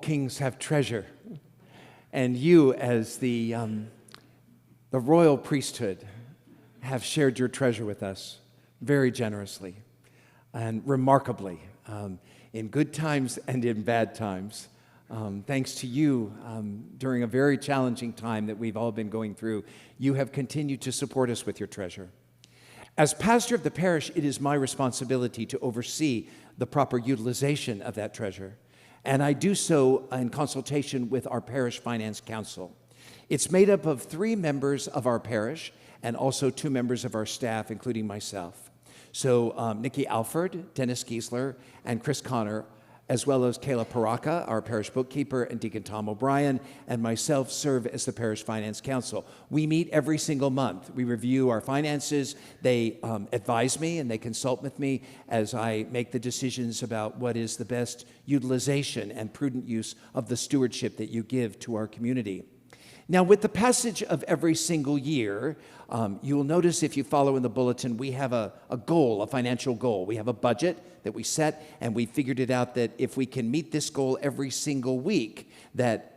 kings have treasure, and you, as the royal priesthood, have shared your treasure with us very generously and remarkably, in good times and in bad times. Thanks to you, during a very challenging time that we've all been going through, you have continued to support us with your treasure. As pastor of the parish, it is my responsibility to oversee the proper utilization of that treasure, and I do so in consultation with our parish finance council. It's made up of 3 members of our parish and also 2 members of our staff, including myself. So Nikki Alford, Dennis Giesler, and Chris Connor, as well as Kayla Paraka, our parish bookkeeper, and Deacon Tom O'Brien, and myself serve as the parish finance council. We meet every single month. We review our finances. They advise me and they consult with me as I make the decisions about what is the best utilization and prudent use of the stewardship that you give to our community. Now, with the passage of every single year, you will notice if you follow in the bulletin, we have a goal, a financial goal. We have a budget that we set, and we figured it out that if we can meet this goal every single week, that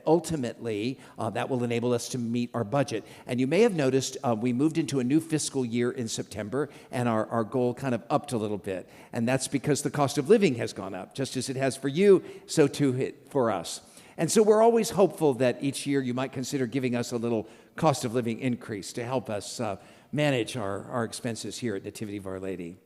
ultimately that will enable us to meet our budget. And you may have noticed we moved into a new fiscal year in September, and our goal kind of upped a little bit. And that's because the cost of living has gone up. Just as it has for you, so too for us. And so we're always hopeful that each year you might consider giving us a little cost of living increase to help us manage our expenses here at Nativity of Our Lady.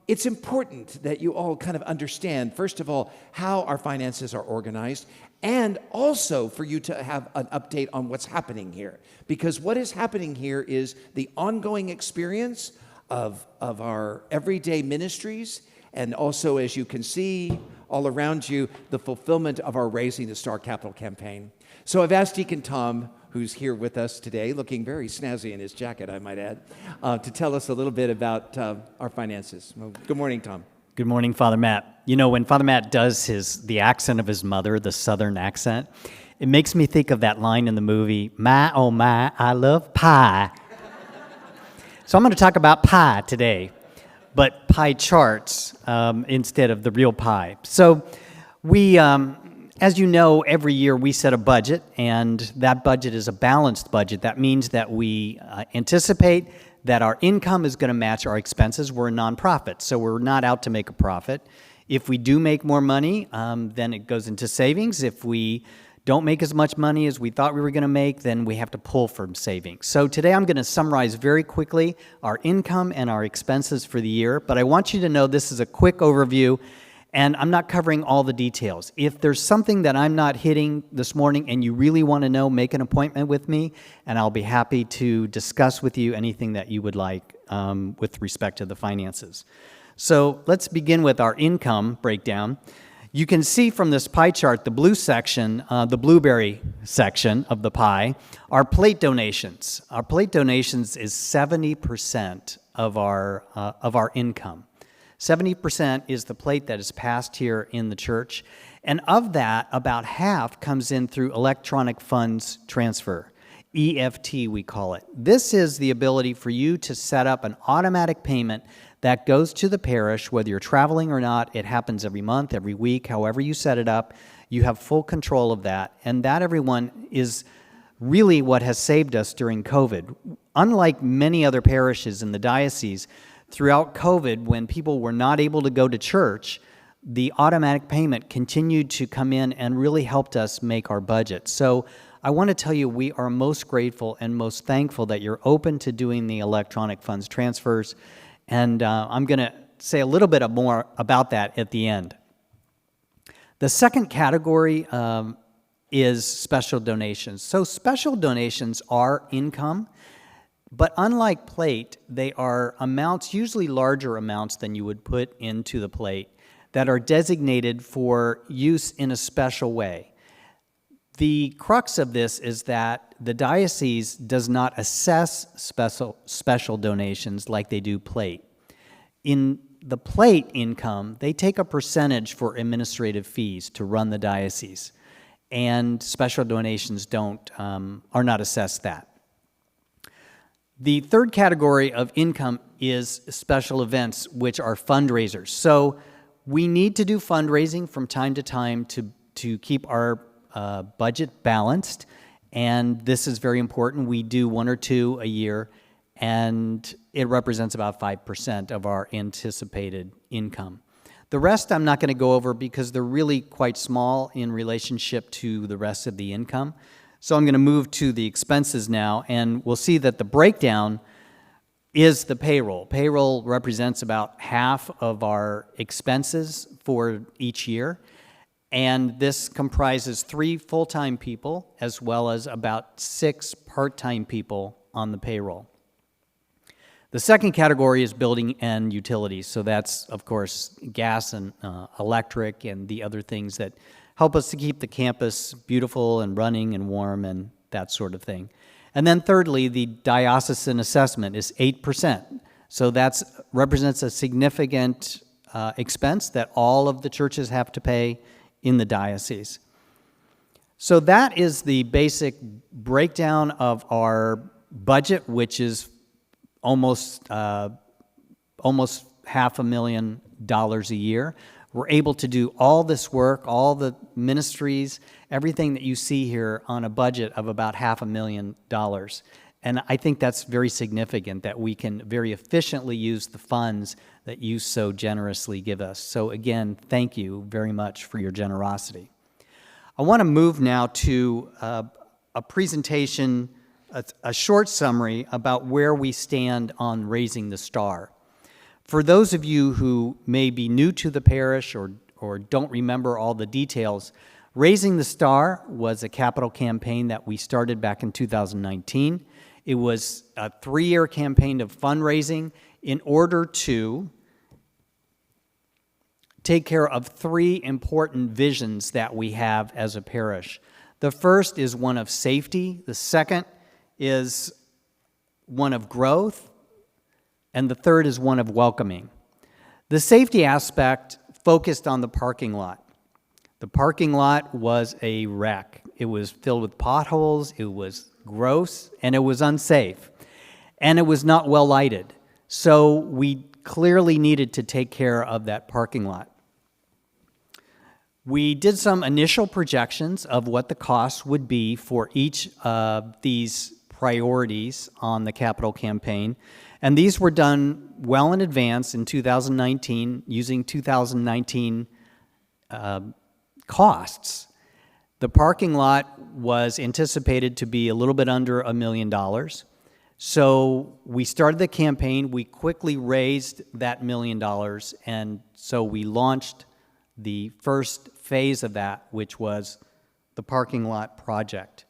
It's important that you all kind of understand, first of all, how our finances are organized, and also for you to have an update on what's happening here. Because what is happening here is the ongoing experience of our everyday ministries, and also, as you can see all around you, the fulfillment of our Raising the Star Capital campaign. So I've asked Deacon Tom, who's here with us today, looking very snazzy in his jacket, I might add, to tell us a little bit about our finances. Well, good morning, Tom. Good morning, Father Matt. You know, when Father Matt does the accent of his mother, the Southern accent, it makes me think of that line in the movie, "My, oh my, I love pie." So I'm going to talk about pie today, but pie charts instead of the real pie. So we, as you know, every year we set a budget, and that budget is a balanced budget. That means that we anticipate that our income is going to match our expenses. We're a nonprofit, so we're not out to make a profit. If we do make more money, then it goes into savings. If we don't make as much money as we thought we were going to make, then we have to pull from savings. So today I'm going to summarize very quickly our income and our expenses for the year, but I want you to know this is a quick overview, and I'm not covering all the details. If there's something that I'm not hitting this morning and you really want to know, make an appointment with me, and I'll be happy to discuss with you anything that you would like with respect to the finances. So let's begin with our income breakdown. You can see from this pie chart, the blue section, the blueberry section of the pie, are plate donations. Our plate donations is 70% of our income. 70% is the plate that is passed here in the church, and of that, about half comes in through electronic funds transfer, EFT we call it. This is the ability for you to set up an automatic payment that goes to the parish, whether you're traveling or not. It happens every month, every week, however you set it up. You have full control of that, and that, everyone, is really what has saved us during COVID. Unlike many other parishes in the diocese, throughout COVID, when people were not able to go to church, the automatic payment continued to come in and really helped us make our budget. So I want to tell you, we are most grateful and most thankful that you're open to doing the electronic funds transfers, and I'm going to say a little bit more about that at the end. The second category is special donations. So special donations are income, but unlike plate, they are amounts, usually larger amounts than you would put into the plate, that are designated for use in a special way. The crux of this is that the diocese does not assess special donations like they do plate. In the plate income, they take a percentage for administrative fees to run the diocese, and special donations are not assessed that. The third category of income is special events, which are fundraisers. So We need to do fundraising from time to time to keep our budget balanced, and this is very important. We do 1 or 2 a year, and it represents about 5% of our anticipated income. The rest I'm not going to go over because they're really quite small in relationship to the rest of the income. So I'm going to move to the expenses now, and we'll see that the breakdown is the payroll. Payroll represents about half of our expenses for each year, and this comprises 3 full-time people as well as about 6 part-time people on the payroll. The second category is building and utilities, so that's, of course, gas and electric and the other things that help us to keep the campus beautiful and running and warm and that sort of thing. And then thirdly, the diocesan assessment is 8%. So that represents a significant expense that all of the churches have to pay in the diocese. So that is the basic breakdown of our budget, which is almost $500,000 a year. We're able to do all this work, all the ministries, everything that you see here on a budget of about $500,000. And I think that's very significant that we can very efficiently use the funds that you so generously give us. So again, thank you very much for your generosity. I want to move now to a presentation, a short summary about where we stand on raising the star. For those of you who may be new to the parish or don't remember all the details, Raising the Star was a capital campaign that we started back in 2019. It was a 3-year campaign of fundraising in order to take care of 3 important visions that we have as a parish. The first is one of safety, the second is one of growth, and the third is one of welcoming. The safety aspect focused on the parking lot. The parking lot was a wreck. It was filled with potholes, it was gross, and it was unsafe. And it was not well lighted. So we clearly needed to take care of that parking lot. We did some initial projections of what the cost would be for each of these priorities on the capital campaign, and these were done well in advance in 2019 using 2019 costs. The parking lot was anticipated to be a little bit under $1 million. So we started the campaign, we quickly raised that $1 million, and so we launched the first phase of that, which was the parking lot project.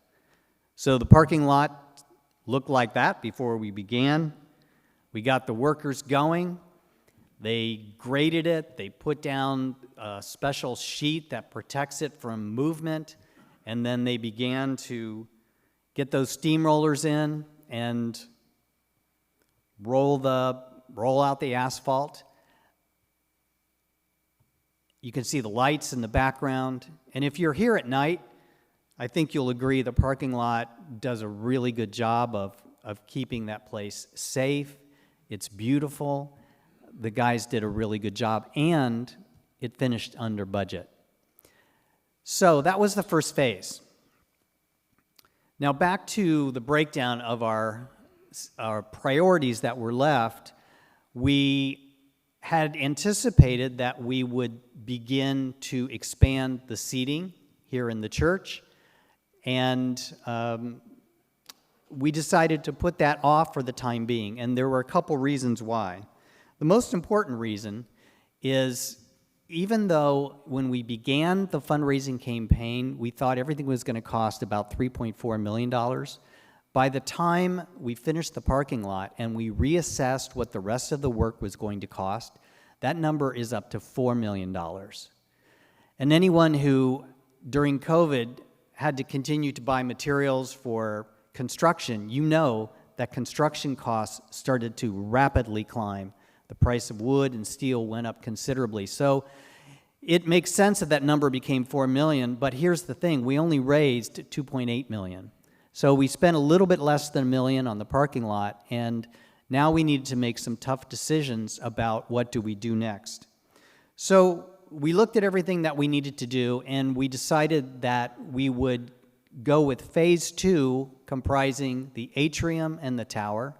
So the parking lot looked like that before we began. We got the workers going. They graded it. They put down a special sheet that protects it from movement, and then they began to get those steamrollers in and roll out the asphalt. You can see the lights in the background. And if you're here at night, I think you'll agree the parking lot does a really good job of keeping that place safe. It's beautiful. The guys did a really good job, and it finished under budget. So that was the first phase. Now back to the breakdown of our priorities that were left. We had anticipated that we would begin to expand the seating here in the church, and we decided to put that off for the time being, and there were a couple reasons why. The most important reason is even though when we began the fundraising campaign, we thought everything was going to cost about $3.4 million, by the time we finished the parking lot and we reassessed what the rest of the work was going to cost, that number is up to $4 million. And anyone who, during COVID, had to continue to buy materials for construction, you know that construction costs started to rapidly climb. The price of wood and steel went up considerably. So it makes sense that that number became $4 million, but here's the thing, we only raised $2.8 million. So we spent a little bit less than $1 million on the parking lot, and now we need to make some tough decisions about what do we do next. So we looked at everything that we needed to do, and we decided that we would go with phase 2, comprising the atrium and the tower,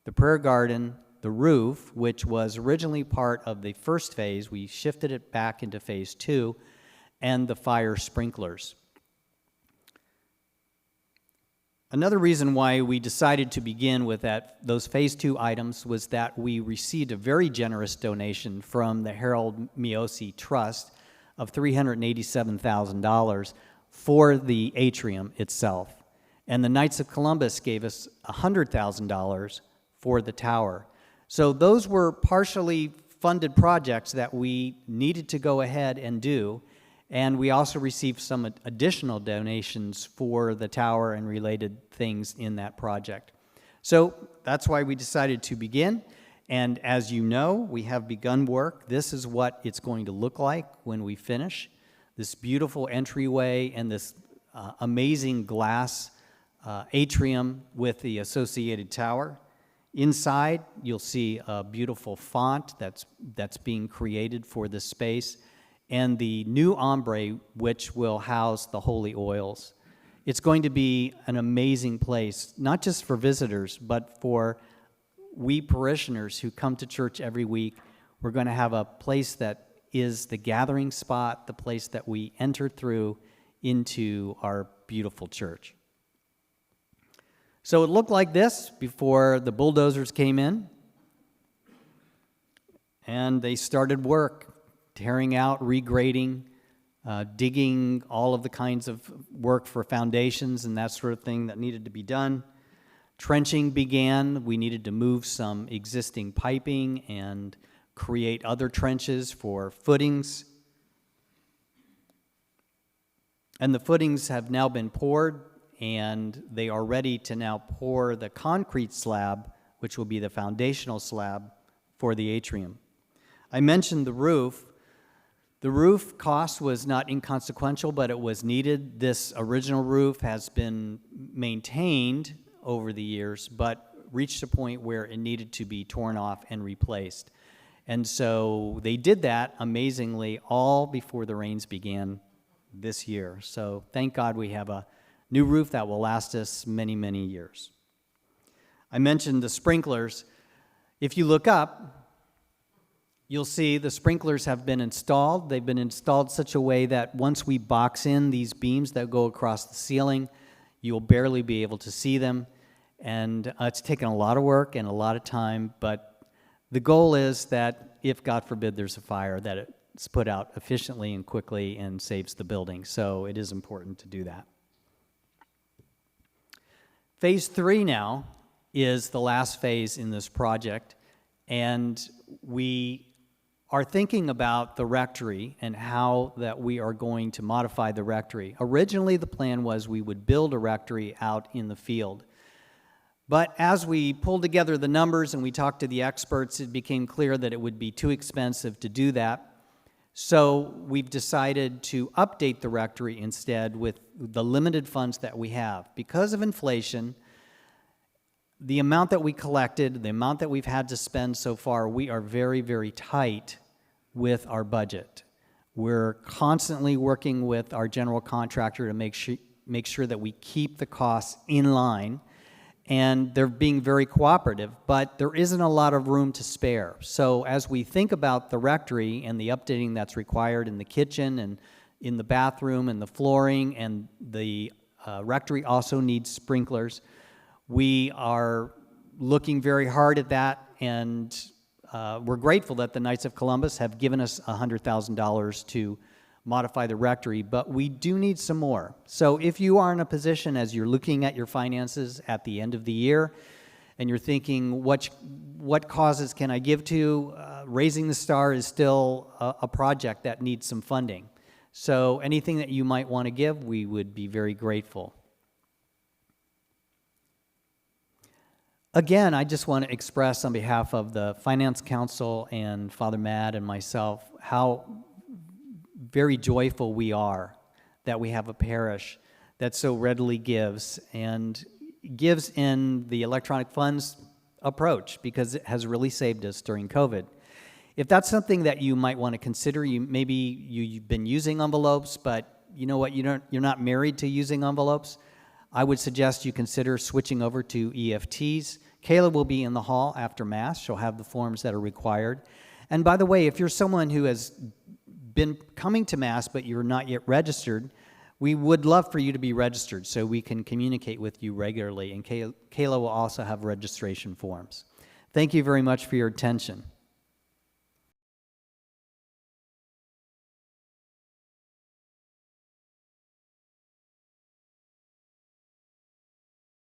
the prayer garden, the roof, which was originally part of the first phase. We shifted it back into phase 2, and the fire sprinklers. Another reason why we decided to begin with those phase 2 items was that we received a very generous donation from the Harold Miosi Trust of $387,000 for the atrium itself. And the Knights of Columbus gave us $100,000 for the tower. So those were partially funded projects that we needed to go ahead and do. And we also received some additional donations for the tower and related things in that project. So that's why we decided to begin. And as you know, we have begun work. This is what it's going to look like when we finish. This beautiful entryway and this amazing glass atrium with the associated tower. Inside, you'll see a beautiful font that's being created for this space, and the new ombre, which will house the holy oils. It's going to be an amazing place, not just for visitors, but for we parishioners who come to church every week. We're going to have a place that is the gathering spot, the place that we enter through into our beautiful church. So it looked like this before the bulldozers came in, and they started work, tearing out, regrading, digging, all of the kinds of work for foundations and that sort of thing that needed to be done. Trenching began. We needed to move some existing piping and create other trenches for footings. And the footings have now been poured, and they are ready to now pour the concrete slab, which will be the foundational slab for the atrium. I mentioned the roof. The roof cost was not inconsequential, but it was needed. This original roof has been maintained over the years, but reached a point where it needed to be torn off and replaced. And so they did that amazingly all before the rains began this year. So thank God we have a new roof that will last us many, many years. I mentioned the sprinklers. If you look up, you'll see the sprinklers have been installed. They've been installed such a way that once we box in these beams that go across the ceiling, you'll barely be able to see them. And it's taken a lot of work and a lot of time, but the goal is that if, God forbid, there's a fire, that it's put out efficiently and quickly and saves the building. So it is important to do that. Phase 3 now is the last phase in this project, and we are thinking about the rectory and how that we are going to modify the rectory. Originally, the plan was we would build a rectory out in the field. But as we pulled together the numbers and we talked to the experts, it became clear that it would be too expensive to do that. So we've decided to update the rectory instead with the limited funds that we have. Because of inflation, the amount that we collected, the amount that we've had to spend so far, we are very, very tight with our budget. We're constantly working with our general contractor to make sure that we keep the costs in line, and they're being very cooperative, but there isn't a lot of room to spare. So as we think about the rectory and the updating that's required in the kitchen and in the bathroom and the flooring, and the rectory also needs sprinklers, we are looking very hard at that, and we're grateful that the Knights of Columbus have given us $100,000 to modify the rectory, but we do need some more. So if you are in a position as you're looking at your finances at the end of the year, and you're thinking, what causes can I give to? Raising the Star is still a project that needs some funding. So anything that you might want to give, we would be very grateful. Again, I just want to express on behalf of the Finance Council and Father Matt and myself how very joyful we are that we have a parish that so readily gives, and gives in the electronic funds approach, because it has really saved us during COVID. If that's something that you might want to consider, maybe you've been using envelopes, but you know what, you're not married to using envelopes, I would suggest you consider switching over to EFTs. Kayla will be in the hall after Mass. She'll have the forms that are required. And by the way, if you're someone who has been coming to Mass but you're not yet registered, we would love for you to be registered so we can communicate with you regularly. And Kayla will also have registration forms. Thank you very much for your attention.